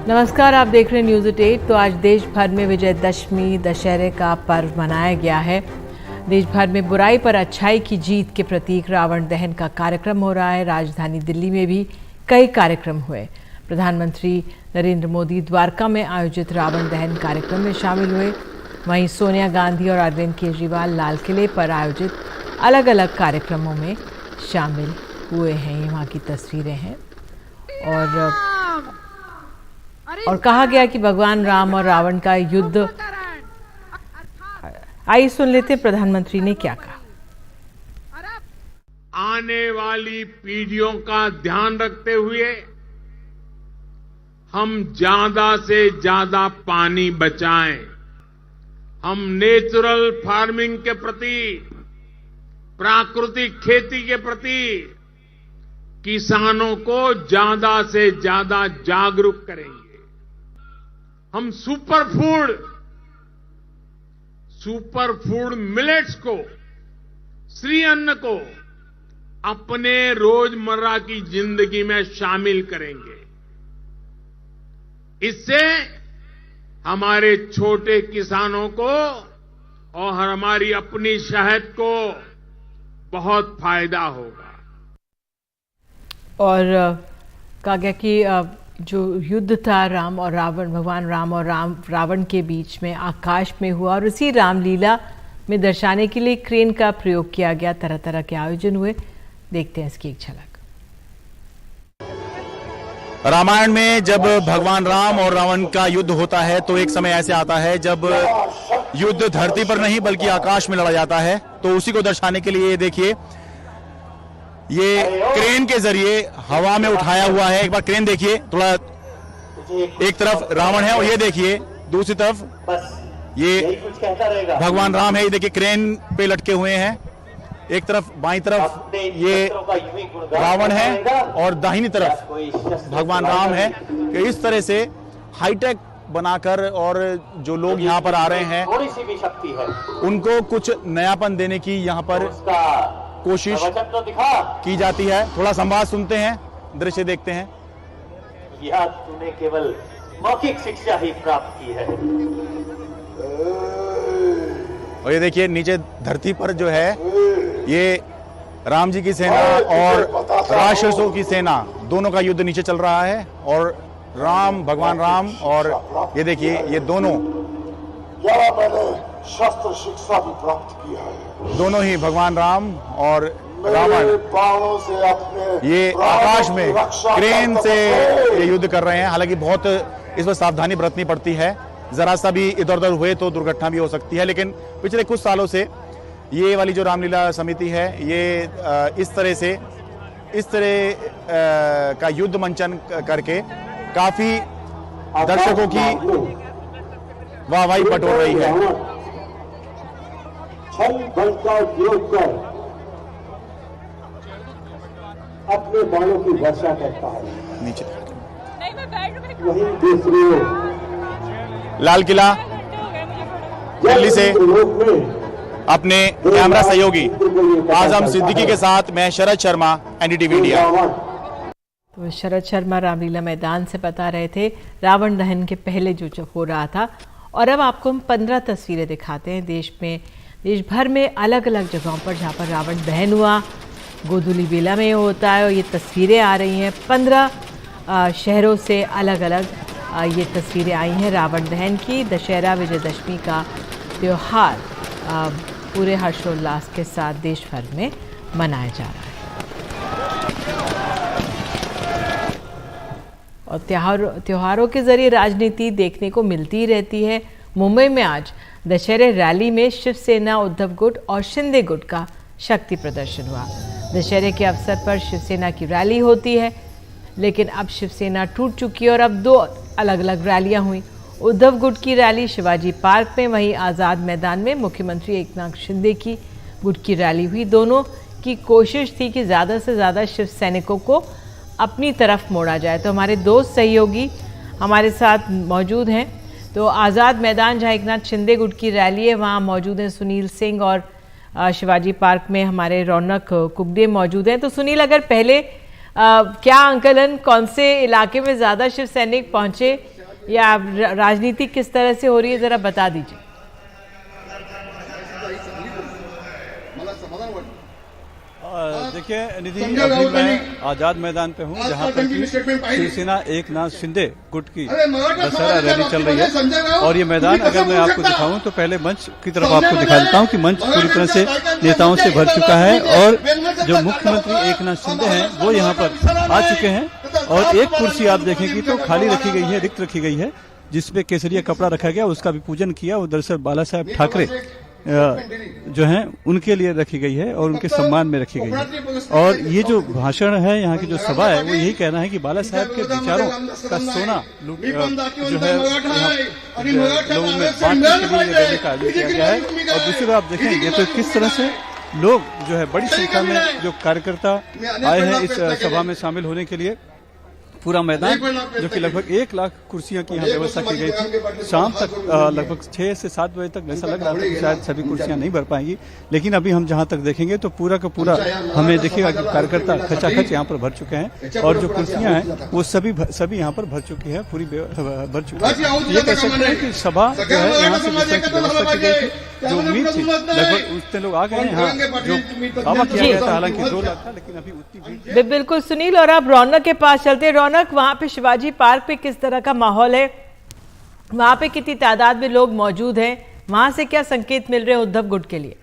नमस्कार, आप देख रहे हैं न्यूज़ 8। तो आज देश भर में विजयदशमी दशहरे का पर्व मनाया गया है। देश भर में बुराई पर अच्छाई की जीत के प्रतीक रावण दहन का कार्यक्रम हो रहा है। राजधानी दिल्ली में भी कई कार्यक्रम हुए। प्रधानमंत्री नरेंद्र मोदी द्वारका में आयोजित रावण दहन कार्यक्रम में शामिल हुए। वहीं सोनिया गांधी और अरविंद केजरीवाल लाल किले पर आयोजित अलग अलग कार्यक्रमों में शामिल हुए हैं। ये वहाँ की तस्वीरें हैं और कहा गया कि भगवान राम और रावण का युद्ध। आइए सुन लेते हैं प्रधानमंत्री ने क्या कहा। आने वाली पीढ़ियों का ध्यान रखते हुए हम ज्यादा से ज्यादा पानी बचाएं। हम नेचुरल फार्मिंग के प्रति, प्राकृतिक खेती के प्रति किसानों को ज्यादा से ज्यादा जागरूक करेंगे। हम सुपर फूड मिलेट्स को, श्री अन्न को अपने रोजमर्रा की जिंदगी में शामिल करेंगे। इससे हमारे छोटे किसानों को और हमारी अपनी शहद को बहुत फायदा होगा। और कहा गया कि जो युद्ध था राम और रावण, भगवान राम और रावण के बीच में आकाश में हुआ और उसी रामलीला में दर्शाने के लिए क्रेन का प्रयोग किया गया। तरह तरह के आयोजन हुए। देखते हैं इसकी एक झलक। रामायण में जब भगवान राम और रावण का युद्ध होता है तो एक समय ऐसे आता है जब युद्ध धरती पर नहीं बल्कि आकाश में लड़ा जाता है। तो उसी को दर्शाने के लिए देखिए, ये क्रेन के जरिए हवा में उठाया हुआ है। एक बार क्रेन देखिए, थोड़ा एक तरफ रावण है और ये देखिए दूसरी तरफ ये भगवान राम है। ये देखिए क्रेन पे लटके हुए हैं। एक तरफ बाईं तरफ ये रावण है और दाहिनी तरफ भगवान राम है। कि इस तरह से हाईटेक बनाकर और जो लोग यहाँ पर आ रहे हैं उनको कुछ नयापन देने की यहाँ पर कोशिश की जाती है। थोड़ा संवाद सुनते हैं, दृश्य देखते हैं। यह तूने केवल मौखिक शिक्षा ही प्राप्त की है। और ये देखिए नीचे धरती पर जो है ये राम जी की सेना और राक्षसों की सेना दोनों का युद्ध नीचे चल रहा है। और भगवान राम और ये देखिए ये दोनों, मैंने शस्त्र शिक्षा भी प्राप्त की है। दोनों ही भगवान राम और रावण से अपने ये आकाश में क्रेन से ये युद्ध कर रहे हैं। हालांकि बहुत इस पर सावधानी बरतनी पड़ती है। जरा सा भी इधर उधर हुए तो दुर्घटना भी हो सकती है। लेकिन पिछले कुछ सालों से ये वाली जो रामलीला समिति है ये इस तरह का युद्ध मंचन करके काफी दर्शकों की वाहवाही बटोर रही है। छल बल का उपयोग कर अपने बालों की वर्षा करता है। नीचे वहीं दूसरी ओर लाल किला दिल्ली से अपने कैमरा सहयोगी आजम सिद्दीकी के साथ मैं शरद शर्मा, एनडीटीवी इंडिया। तो शरद शर्मा रामलीला मैदान से बता रहे थे रावण दहन के पहले जो हो रहा था। और अब आपको हम 15 तस्वीरें दिखाते हैं देश भर में अलग अलग जगहों पर जहाँ पर रावण दहन हुआ। गोधुली बेला में होता है और ये तस्वीरें आ रही हैं। 15 शहरों से अलग अलग ये तस्वीरें आई हैं रावण दहन की। दशहरा विजयदशमी का त्यौहार पूरे हर्षोल्लास के साथ देश भर में मनाया जा रहा है। और त्योहारों के जरिए राजनीति देखने को मिलती ही रहती है। मुंबई में आज दशहरे रैली में शिवसेना, उद्धव गुट और शिंदे गुट का शक्ति प्रदर्शन हुआ। दशहरे के अवसर पर शिवसेना की रैली होती है, लेकिन अब शिवसेना टूट चुकी है और अब 2 अलग अलग रैलियां हुई। उद्धव गुट की रैली शिवाजी पार्क में, वहीं आज़ाद मैदान में मुख्यमंत्री एकनाथ शिंदे की गुट की रैली हुई। दोनों की कोशिश थी कि ज़्यादा से ज़्यादा शिव सैनिकों को अपनी तरफ मोड़ा जाए। तो हमारे दोस्त सहयोगी हमारे साथ मौजूद हैं। तो आज़ाद मैदान जहाँ एकनाथ शिंदे गुट की रैली है वहाँ मौजूद हैं सुनील सिंह और शिवाजी पार्क में हमारे रौनक कुबडे मौजूद हैं। तो सुनील, अगर पहले क्या आंकलन, कौन से इलाके में ज़्यादा शिव सैनिक पहुंचे या राजनीति किस तरह से हो रही है, जरा बता दीजिए। देखिए निधि, अभी मैं आजाद मैदान पे हूँ जहाँ पर शिवसेना एकनाथ शिंदे गुट की दशहरा रैली चल रही है। और ये मैदान अगर मैं आपको दिखाऊं तो पहले मंच की तरफ आपको दिखा देता हूँ कि मंच पूरी तरह से नेताओं से भर चुका है और जो मुख्यमंत्री एकनाथ शिंदे हैं वो यहाँ पर आ चुके हैं। और एक कुर्सी आप देखेंगे तो खाली रखी गई है, रिक्त रखी गई है, जिसपे केसरिया कपड़ा रखा गया, उसका भी पूजन किया। वो दरअसल बाला साहेब ठाकरे जो हैं उनके लिए रखी गई है और उनके सम्मान में रखी गई है। और ये जो भाषण है, यहाँ की जो सभा है, वो यही कहना है कि बाला साहेब के विचारों का सोना जो है लोगों में बांटने के लिए रैली का आयोजन किया गया है। और दूसरी बात आप देखेंगे तो किस तरह से लोग जो है बड़ी संख्या में जो कार्यकर्ता आए हैं इस सभा में शामिल होने के लिए। पूरा मैदान जो कि लगभग 1 लाख कुर्सियों की यहाँ व्यवस्था की गई थी। शाम तक लगभग 6 से 7 बजे तक ऐसा लग रहा था कि शायद सभी कुर्सियां नहीं भर पाएंगी, लेकिन अभी हम जहाँ तक देखेंगे तो पूरा का पूरा हमें देखिएगा कि कार्यकर्ता खचाखच यहाँ पर भर चुके हैं और जो कुर्सियां हैं वो सभी यहाँ पर भर चुकी है, पूरी भर चुकी है। ये कह सकते हैं कि सभा जो है यहाँ से व्यवस्था की गई थी। जो उम्मीद थी लगभग उतने लोग आ गए हैं यहाँ, जो दावा किया गया था हालांकि 2 लाख था, लेकिन अभी उतनी भीड़। बिल्कुल सुनील, और अब रौनक के पास चलते हैं। रौनक, वहां पे शिवाजी पार्क पे किस तरह का माहौल है, वहां पे कितनी तादाद में लोग मौजूद हैं, वहां से क्या संकेत मिल रहे हैं उद्धव गुट के लिए?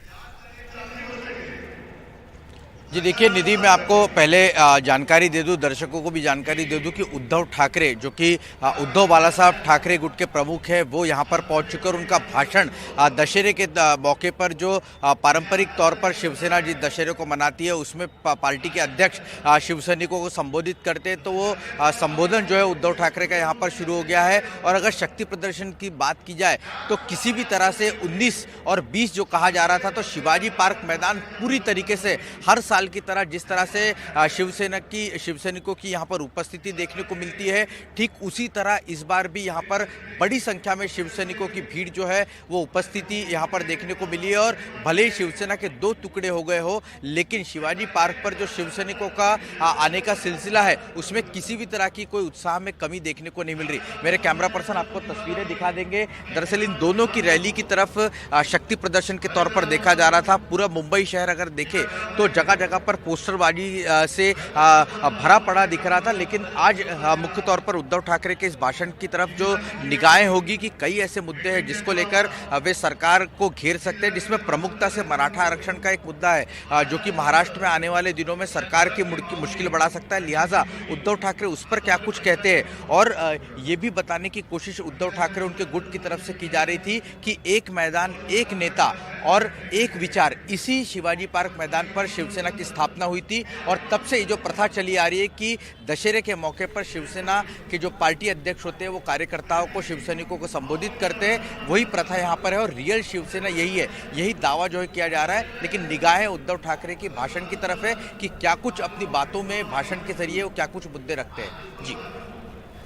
जी देखिए निधि, मैं आपको पहले जानकारी दे दूं, दर्शकों को भी जानकारी दे दूं कि उद्धव ठाकरे जो कि उद्धव बाला साहब ठाकरे गुट के प्रमुख हैं, वो यहाँ पर पहुँच चुके और उनका भाषण दशहरे के मौके पर जो पारंपरिक तौर पर शिवसेना जिस दशहरे को मनाती है उसमें पार्टी के अध्यक्ष शिव सैनिकों को संबोधित करते हैं, तो वो संबोधन जो है उद्धव ठाकरे का यहाँ पर शुरू हो गया है। और अगर शक्ति प्रदर्शन की बात की जाए तो किसी भी तरह से 19 और 20 जो कहा जा रहा था, तो शिवाजी पार्क मैदान पूरी तरीके से हर साल की तरह जिस तरह से शिव सैनिकों की यहाँ पर उपस्थिति देखने को मिलती है, ठीक उसी तरह इस बार भी यहाँ पर बड़ी संख्या में शिव सैनिकों की भीड़ जो है वो उपस्थिति यहाँ पर देखने को मिली है। और भले ही शिवसेना के 2 टुकड़े हो गए हो, लेकिन शिवाजी पार्क पर जो शिव सैनिकों का आने का सिलसिला है उसमें किसी भी तरह की कोई उत्साह में कमी देखने को नहीं मिल रही। मेरे कैमरा पर्सन आपको तस्वीरें दिखा देंगे। दरअसल इन दोनों की रैली की तरफ शक्ति प्रदर्शन के तौर पर देखा जा रहा था। पूरा मुंबई शहर अगर देखे तो जगह जगह पर पोस्टरबाजी से भरा पड़ा दिख रहा था, लेकिन आज मुख्य तौर पर उद्धव ठाकरे के इस भाषण की तरफ जो निगाहें होगी कि कई ऐसे मुद्दे हैं जिसको लेकर वे सरकार को घेर सकते हैं, जिसमें प्रमुखता से मराठा आरक्षण का एक मुद्दा है जो कि महाराष्ट्र में आने वाले दिनों में सरकार की मुश्किल बढ़ा सकता है। लिहाजा उद्धव ठाकरे उस पर क्या कुछ कहते हैं। और ये भी बताने की कोशिश उद्धव ठाकरे उनके गुट की तरफ से की जा रही थी कि एक मैदान, एक नेता और एक विचार, इसी शिवाजी पार्क मैदान पर शिवसेना की स्थापना हुई थी। और तब से ये जो प्रथा चली आ रही है कि दशहरे के मौके पर शिवसेना के जो पार्टी अध्यक्ष होते हैं वो कार्यकर्ताओं को, शिव सैनिकों को संबोधित करते हैं, वही प्रथा यहाँ पर है और रियल शिवसेना यही है, यही दावा जो है किया जा रहा है। लेकिन निगाहें उद्धव ठाकरे की भाषण की तरफ है कि क्या कुछ अपनी बातों में भाषण के जरिए वो क्या कुछ मुद्दे रखते हैं। जी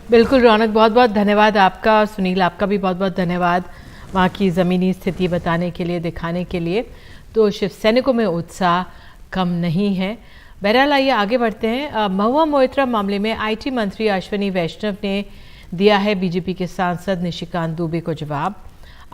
बिल्कुल रौनक, बहुत बहुत धन्यवाद आपका। सुनील, आपका भी बहुत बहुत धन्यवाद वहाँ की ज़मीनी स्थिति बताने के लिए, दिखाने के लिए। तो शिव सैनिकों में उत्साह कम नहीं है। बहरहाल आइए आगे बढ़ते हैं। महुआ मोइत्रा मामले में आईटी मंत्री अश्विनी वैष्णव ने दिया है बीजेपी के सांसद निशिकांत दुबे को जवाब।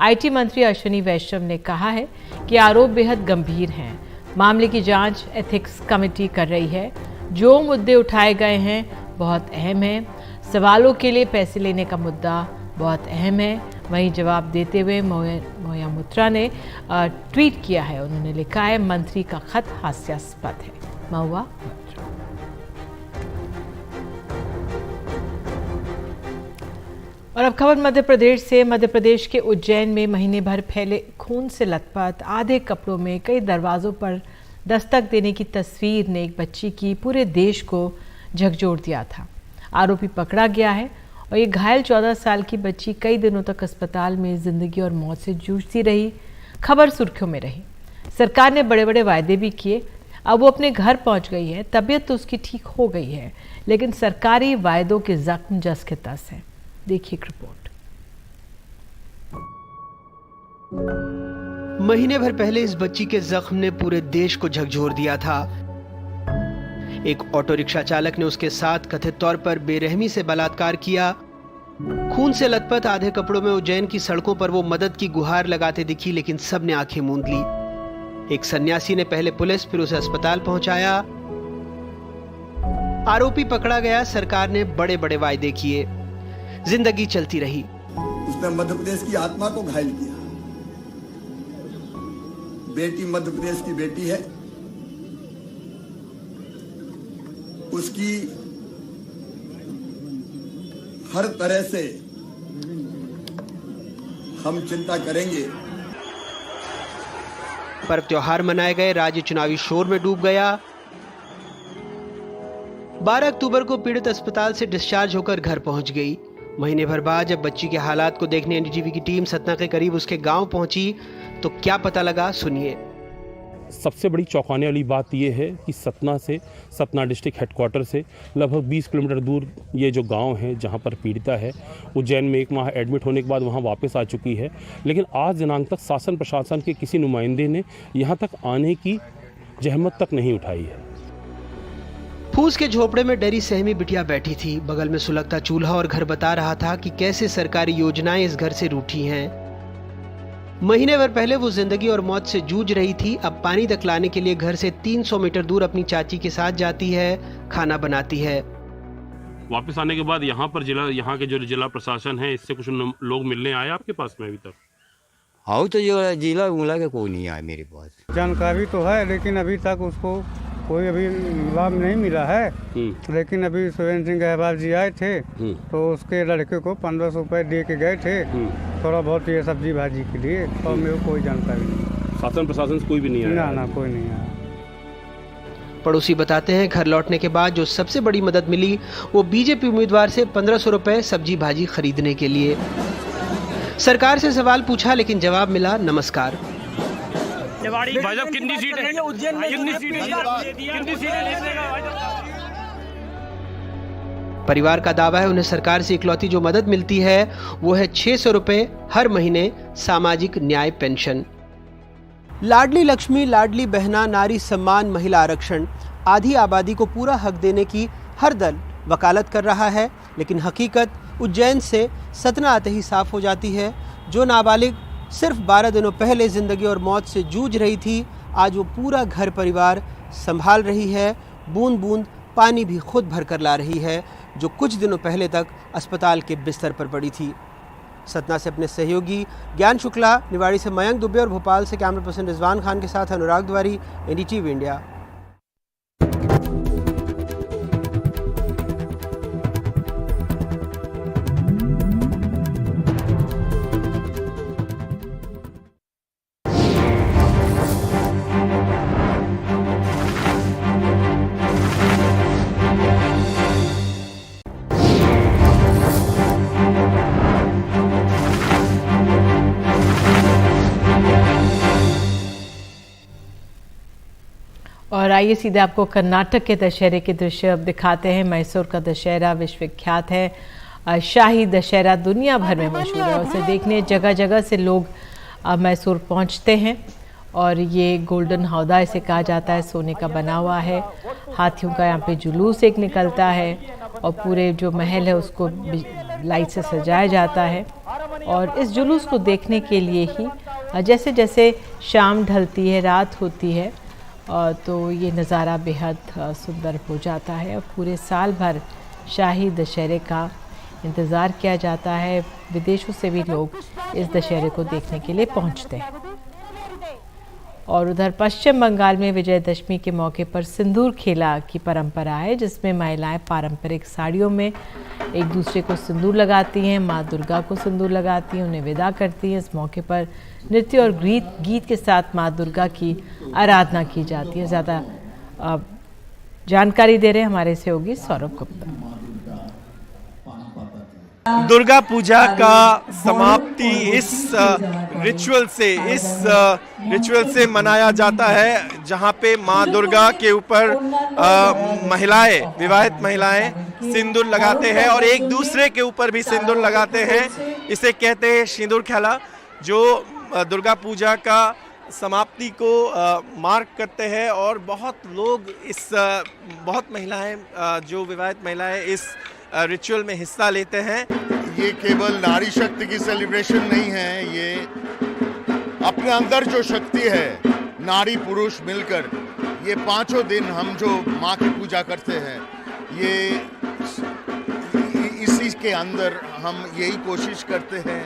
आईटी मंत्री अश्विनी वैष्णव ने कहा है कि आरोप बेहद गंभीर हैं, मामले की जांच एथिक्स कमेटी कर रही है, जो मुद्दे उठाए गए हैं बहुत अहम है, सवालों के लिए पैसे लेने का मुद्दा बहुत अहम है। वहीं जवाब देते हुए महुआ मोइत्रा ने ट्वीट किया है, उन्होंने लिखा है मंत्री का खत हास्यास्पद है। महुआ मोइत्रा। और अब खबर मध्य प्रदेश से। मध्य प्रदेश के उज्जैन में महीने भर फैले खून से लथपथ आधे कपड़ों में कई दरवाजों पर दस्तक देने की तस्वीर ने एक बच्ची की पूरे देश को झकझोर दिया था। आरोपी पकड़ा गया है और ये घायल 14 साल की बच्ची कई दिनों तक अस्पताल में जिंदगी और मौत से जूझती रही। खबर सुर्खियों में रही। सरकार ने बड़े बड़े वायदे भी किए, अब वो अपने घर पहुंच गई है, तबीयत तो उसकी ठीक हो गई है, लेकिन सरकारी वायदों के जख्म जस के तस है। देखिए एक रिपोर्ट। महीने भर पहले इस बच्ची के जख्म ने पूरे देश को झकझोर दिया था। एक ऑटो रिक्शा चालक ने उसके साथ कथित तौर पर बेरहमी से बलात्कार किया खून से लथपथ आधे कपड़ों में उज्जैन की सड़कों पर वो मदद की गुहार लगाते दिखी, लेकिन सबने आंखें मूंद ली। एक सन्यासी ने पहले पुलिस फिर उसे अस्पताल पहुंचाया। आरोपी पकड़ा गया, सरकार ने बड़े बड़े वायदे किए, जिंदगी चलती रही। उसने मध्य प्रदेश की आत्मा को घायल किया। बेटी मध्य प्रदेश की बेटी है, उसकी हर तरह से हम चिंता करेंगे। पर्व त्योहार मनाए गए, राज्य चुनावी शोर में डूब गया। 12 अक्टूबर को पीड़ित अस्पताल से डिस्चार्ज होकर घर पहुंच गई। महीने भर बाद जब बच्ची के हालात को देखने एनडीटीवी की टीम सतना के करीब उसके गांव पहुंची तो क्या पता लगा, सुनिए। सबसे बड़ी चौंकाने वाली बात यह है कि सतना डिस्ट्रिक्ट हेडक्वार्टर से लगभग 20 किलोमीटर दूर ये जो गांव है जहां पर पीड़िता है, उज्जैन में 1 माह एडमिट होने के बाद वहां वापस आ चुकी है, लेकिन आज दिनांक तक शासन प्रशासन के किसी नुमाइंदे ने यहां तक आने की जहमत तक नहीं उठाई है। फूस के झोपड़े में डरी सहमी बिटिया बैठी थी। बगल में सुलगता चूल्हा और घर बता रहा था कि कैसे सरकारी योजनाएं इस घर से रूठी हैं। महीने भर पहले वो जिंदगी और मौत से जूझ रही थी। अब पानी तक लाने के लिए घर से 300 मीटर दूर अपनी चाची के साथ जाती है, खाना बनाती है। वापस आने के बाद यहाँ के जो जिला प्रशासन है, इससे कुछ लोग मिलने आए आपके पास में अभी तक? हाँ, तो जो जिला उला के कोई नहीं आया मेरे पास। जानकारी तो है, लेकिन अभी तक उसको कोई अभी लाभ नहीं मिला है। लेकिन अभी सुरेंद्र सिंह गहवाल जी आए थे तो उसके लड़के को 1500 रुपए दे के गए थे, थोड़ा बहुत ये सब्जी भाजी के लिए, और मेरे को कोई जानकारी नहीं। शासन प्रशासन से कोई भी नहीं आया? ना, कोई नहीं आया। पड़ोसी बताते हैं घर लौटने के बाद जो सबसे बड़ी मदद मिली वो बीजेपी उम्मीदवार से 1500 रुपए सब्जी भाजी खरीदने के लिए। सरकार से सवाल पूछा लेकिन जवाब मिला नमस्कार। भाजपा कितनी सीटें हैं उज्जैन में? कितनी सीटें? परिवार का दावा है उन्हें सरकार से इकलौती जो मदद मिलती है वो है 600 रुपए हर महीने सामाजिक न्याय पेंशन। लाडली लक्ष्मी, लाडली बहना, नारी सम्मान, महिला आरक्षण, आधी आबादी को पूरा हक देने की हर दल वकालत कर रहा है, लेकिन हकीकत उज्जैन से सतना आते ही साफ हो जाती है। जो नाबालिग सिर्फ 12 दिनों पहले जिंदगी और मौत से जूझ रही थी, आज वो पूरा घर परिवार संभाल रही है। बूंद बूंद पानी भी खुद भर कर ला रही है, जो कुछ दिनों पहले तक अस्पताल के बिस्तर पर पड़ी थी। सतना से अपने सहयोगी ज्ञान शुक्ला, निवाड़ी से मयंक दुबे और भोपाल से कैमरा पर्सन रिजवान खान के साथ अनुराग द्वारी, एनडीटीवी इंडिया। और आइए सीधे आपको कर्नाटक के दशहरे के दृश्य अब दिखाते हैं। मैसूर का दशहरा विश्वविख्यात है। शाही दशहरा दुनिया भर में मशहूर है। उसे देखने जगह जगह से लोग मैसूर पहुंचते हैं। और ये गोल्डन हौदा इसे कहा जाता है, सोने का बना हुआ है। हाथियों का यहाँ पे जुलूस एक निकलता है और पूरे जो महल है उसको लाइट से सजाया जाता है। और इस जुलूस को देखने के लिए ही जैसे जैसे शाम ढलती है, रात होती है, तो ये नज़ारा बेहद सुंदर हो जाता है। और पूरे साल भर शाही दशहरे का इंतज़ार किया जाता है। विदेशों से भी लोग इस दशहरे को देखने के लिए पहुंचते हैं। और उधर पश्चिम बंगाल में विजयदशमी के मौके पर सिंदूर खेला की परंपरा है, जिसमें महिलाएं पारंपरिक साड़ियों में एक दूसरे को सिंदूर लगाती हैं, माँ दुर्गा को सिंदूर लगाती हैं, उन्हें विदा करती हैं। इस मौके पर नृत्य और गीत के साथ माँ दुर्गा की आराधना की जाती है। ज़्यादा जानकारी दे रहे हैं हमारे सहयोगी सौरभ गुप्ता। दुर्गा पूजा का समाप्ति इस रिचुअल से मनाया जाता है, जहां पे माँ दुर्गा के ऊपर विवाहित महिलाएं सिंदूर लगाते हैं और एक दूसरे के ऊपर भी सिंदूर लगाते हैं। इसे कहते हैं सिंदूर खेला, जो दुर्गा पूजा का समाप्ति को मार्क करते हैं। और बहुत महिलाएं, जो विवाहित महिलाएं इस रिचुअल में हिस्सा लेते हैं। ये केवल नारी शक्ति की सेलिब्रेशन नहीं है, ये अपने अंदर जो शक्ति है, नारी पुरुष मिलकर ये पांचों दिन हम जो माँ की पूजा करते हैं, ये इसी के अंदर हम यही कोशिश करते हैं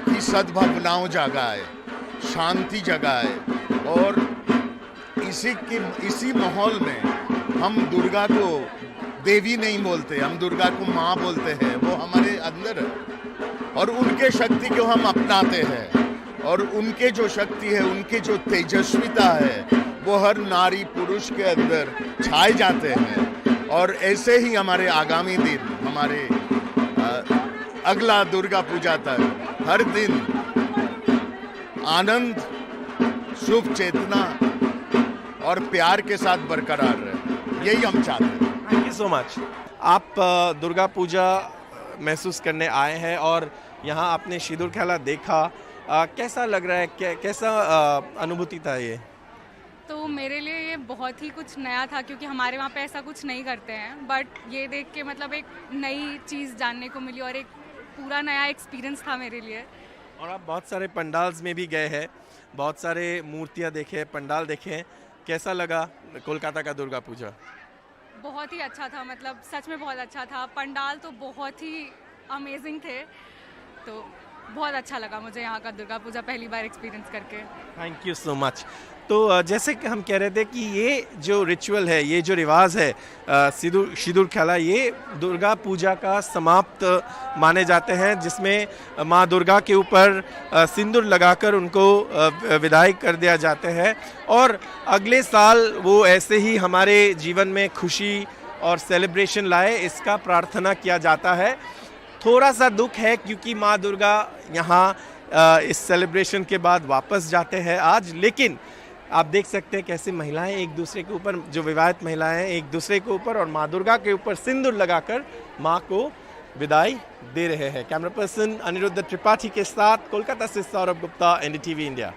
कि सद्भावनाओं जगाए, शांति जगाए, और इसी माहौल में हम दुर्गा को देवी नहीं बोलते, हम दुर्गा को माँ बोलते हैं। वो हमारे अंदर है और उनके शक्ति को हम अपनाते हैं, और उनके जो शक्ति है, उनकी जो तेजस्विता है, वो हर नारी पुरुष के अंदर छाए जाते हैं। और ऐसे ही हमारे आगामी दिन, हमारे अगला दुर्गा पूजा तक हर दिन आनंद, शुभ चेतना और प्यार के साथ बरकरार रहे, यही हम चाहते हैं। Thank you so much. आप दुर्गा पूजा महसूस करने आए हैं और यहाँ आपने सिंदूर खेला देखा, कैसा लग रहा है, कैसा अनुभूति था ये? तो मेरे लिए ये बहुत ही कुछ नया था, क्योंकि हमारे वहाँ पे ऐसा कुछ नहीं करते हैं, बट ये देख के मतलब एक नई चीज़ जानने को मिली और एक पूरा नया एक्सपीरियंस था मेरे लिए। और आप बहुत सारे पंडाल्स में भी गए हैं, बहुत सारे मूर्तियाँ देखे, पंडाल देखे, कैसा लगा कोलकाता का दुर्गा पूजा? बहुत ही अच्छा था, मतलब सच में बहुत अच्छा था। पंडाल तो बहुत ही अमेजिंग थे, तो बहुत अच्छा लगा मुझे यहाँ का दुर्गा पूजा पहली बार एक्सपीरियंस करके। Thank you so much. तो जैसे कि हम कह रहे थे कि ये जो रिचुअल है, ये जो रिवाज है सिंदूर खेला, ये दुर्गा पूजा का समाप्त माने जाते हैं, जिसमें माँ दुर्गा के ऊपर सिंदूर लगाकर उनको विदाई कर दिया जाते हैं और अगले साल वो ऐसे ही हमारे जीवन में खुशी और सेलिब्रेशन लाए, इसका प्रार्थना किया जाता है। थोड़ा सा दुख है क्योंकि माँ दुर्गा यहाँ इस सेलिब्रेशन के बाद वापस जाते हैं आज, लेकिन आप देख सकते हैं कैसे महिलाएं एक दूसरे के ऊपर, जो विवाहित महिलाएं हैं, एक दूसरे के ऊपर और माँ दुर्गा के ऊपर सिंदूर लगाकर माँ को विदाई दे रहे हैं। कैमरा पर्सन अनिरुद्ध त्रिपाठी के साथ कोलकाता से सौरभ गुप्ता, NDTV इंडिया।